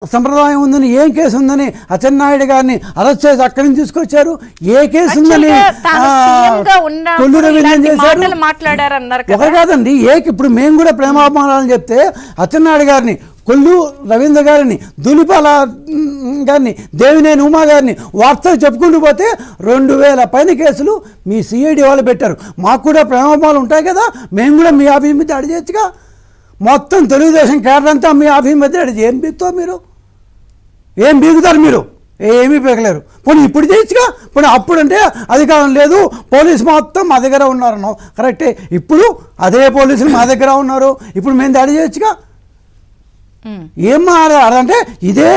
సంప్రదాయం ఉందని ఏం కేసు ఉందని అచ్చెన్నాయుడు గారిని అరెస్ట్ చేసి అక్కడి నుంచి తీసుకొచ్చారు. ఏ కేసు ఉందని కొల్లు రవీంద్రన్ చేశారు. ఒక కాదండి, ఇప్పుడు మేము కూడా ప్రేమాభిమానాలని చెప్తే అచ్చెన్నాయుడు గారిని, కొల్లు రవీంద్ర గారిని, దులిపాల గారిని, దేవినేని ఉమా గారిని వార్తలు చెప్పుకుంటూ పోతే 2000 పైన కేసులు మీ సిఐడి వాళ్ళు పెట్టారు. మాకు కూడా ప్రేమాభిమానాలు ఉంటాయి కదా, మేము కూడా మీ ఆఫీస్ మీద దాడి చేయొచ్చుగా. మొత్తం తెలుగుదేశం కేడర్ అంతా మీ ఆఫీస్ మీద దాడి ఏం బీగుతారు మీరు? ఏం బీగుతారు మీరు? ఏమీ పీకలేరు. పోనీ ఇప్పుడు చేయొచ్చుగా. పోనీ అప్పుడంటే అధికారం లేదు, పోలీసు మొత్తం మా దగ్గర ఉన్నారన్నావు, కరెక్టే. ఇప్పుడు అదే పోలీసులు మా దగ్గర ఉన్నారు, ఇప్పుడు మేము దాడి చేయొచ్చుగా. ఏం మాట్లాడారంటే ఇదే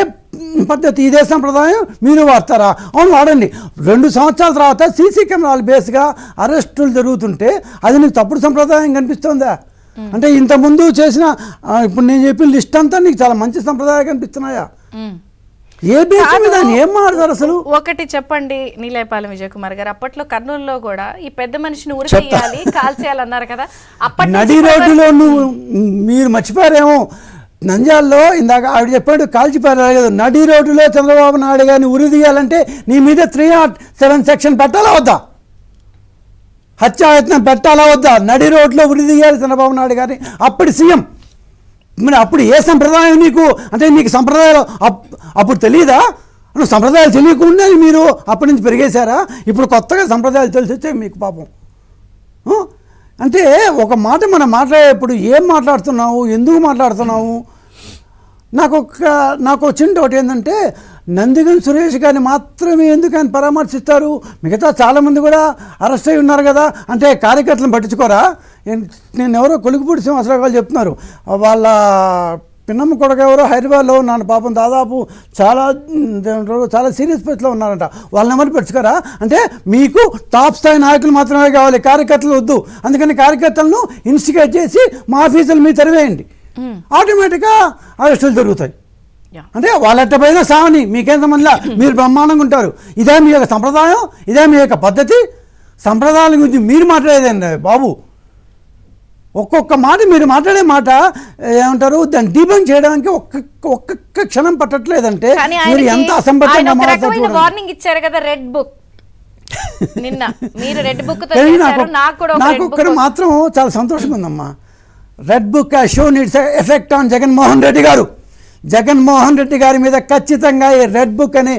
పద్ధతి, ఇదే సంప్రదాయం మీరు వాడతారా? అవును, వాడండి. 2 సంవత్సరాల తర్వాత సీసీ కెమెరాలు బేస్గా అరెస్టులు జరుగుతుంటే అది నీకు తప్పుడు సంప్రదాయం కనిపిస్తుందా? అంటే ఇంతకుముందు చేసిన ఇప్పుడు నేను చెప్పిన లిస్ట్ అంతా నీకు చాలా మంచి సంప్రదాయం కనిపిస్తున్నాయా? ఏ బేస్ మీద ఏం మాట్లాడతారు అసలు? ఒకటి చెప్పండి నీలేపాలెం విజయ్ కుమార్ గారు, అప్పట్లో కర్నూలులో కూడా ఈ పెద్ద మనిషిని ఉరికేయాలి, కాల్చేయాలన్నారు కదా. నడి రోడ్డులో మీరు మర్చిపోయారేమో, నంద్యాలలో ఇందాక ఆవిడ చెప్పాడు కాల్చిపారు కదా, నడి రోడ్డులో చంద్రబాబు నాయుడు గారిని ఉరి తీయాలంటే నీ మీద 307 సెక్షన్ పెట్టాలా వద్దా? హత్యాయత్నం పెట్టాలా వద్దా? నడి రోడ్లో ఉరి తీయాలి చంద్రబాబు నాయుడు గారిని. అప్పుడు సీఎం, మరి అప్పుడు ఏ సంప్రదాయం నీకు? అంటే నీకు సంప్రదాయాలు అప్పుడు తెలియదా? నువ్వు సంప్రదాయాలు తెలియకుండా మీరు అప్పటి నుంచి పెరిగేశారా? ఇప్పుడు కొత్తగా సంప్రదాయాలు తెలిసి వచ్చాయి మీకు పాపం. అంటే ఒక మాట మనం మాట్లాడేటప్పుడు ఏం మాట్లాడుతున్నావు, ఎందుకు మాట్లాడుతున్నావు? నాకు వచ్చిన ఒకటి ఏంటంటే, నందిగం సురేష్ గారిని మాత్రమే ఎందుకు ఆయన పరామర్శిస్తారు? మిగతా చాలామంది కూడా అరెస్ట్ అయి ఉన్నారు కదా. అంటే కార్యకర్తలను పట్టించుకోరా? నేను ఎవరో కొలుగుపూడి శ్రీనివాసరావు గారు చెప్తున్నారు, వాళ్ళ పిన్నమ్మ కొడుకు ఎవరో హైదరాబాద్లో ఉన్నాను పాపం, దాదాపు చాలా సీరియస్ పరిస్థితిలో ఉన్నారంట. వాళ్ళని ఎవరు పట్టించుకోరా? అంటే మీకు టాప్ స్థాయి నాయకులు మాత్రమే కావాలి, కార్యకర్తలు వద్దు. అందుకని కార్యకర్తలను ఇన్స్టిగేట్ చేసి మా ఆఫీసులు మీ తెరవేయండి, ఆటోమేటిక్గా అరెస్టులు జరుగుతాయి. అంటే వాళ్ళెట్టపోయినా సావని మీకేం సంబంధంలా, మీరు బ్రహ్మాండంగా ఉంటారు. ఇదే మీ యొక్క సంప్రదాయం, ఇదే మీ యొక్క పద్ధతి. సంప్రదాయాల గురించి మీరు మాట్లాడేదండి బాబు. ఒక్కొక్క మాట మీరు మాట్లాడే మాట ఏమంటారు, దాన్ని డీబంక్ చేయడానికి ఒక్కొక్క క్షణం పట్టట్లేదంటే మీరు ఎంత అసంబద్ధంగా మాట్లాడుతున్నారు. వార్నింగ్ ఇచ్చారు కదా, రెడ్ బుక్. నిన్న మీరు రెడ్ బుక్ నాకు ఒక్కడ మాత్రం చాలా సంతోషంగా ఉందమ్మా. Red book shown its effect on Jaganmohan Reddy గారు. జగన్మోహన్ రెడ్డి గారి మీద ఖచ్చితంగా ఈ రెడ్ బుక్ అనే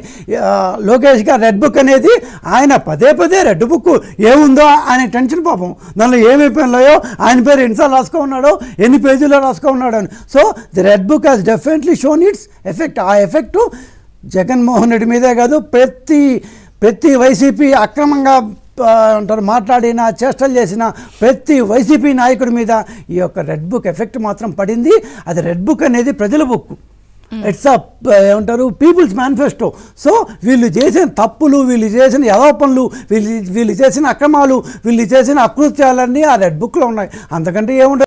లోకేష్ గారు రెడ్ బుక్ అనేది ఆయన పదే రెడ్ బుక్ ఏముందో ఆయన టెన్షన్ పాపం. దానిలో ఏమైపోయినాయో, ఆయన పేరు ఎన్నిసార్లు రాసుకో ఉన్నాడో, ఎన్ని పేజీల్లో రాసుకో ఉన్నాడో అని. So the red book has definitely shown its effect. ఆ ఎఫెక్ట్ జగన్మోహన్ రెడ్డి మీదే కాదు, ప్రతి వైసీపీ అక్రమంగా అంటారు మాట్లాడిన, చేష్టలు చేసిన ప్రతి వైసీపీ నాయకుడి మీద ఈ యొక్క రెడ్ బుక్ ఎఫెక్ట్ మాత్రం పడింది. అది రెడ్ బుక్ అనేది ప్రజల బుక్, ఇట్స్ ఏమంటారు పీపుల్స్ మేనిఫెస్టో. సో వీళ్ళు చేసిన తప్పులు, వీళ్ళు చేసిన యథోపనులు, వీళ్ళు చేసిన అక్రమాలు, వీళ్ళు చేసిన అకృత్యాలన్నీ ఆ రెడ్ బుక్లో ఉన్నాయి. అంతకంటే ఏముండదు.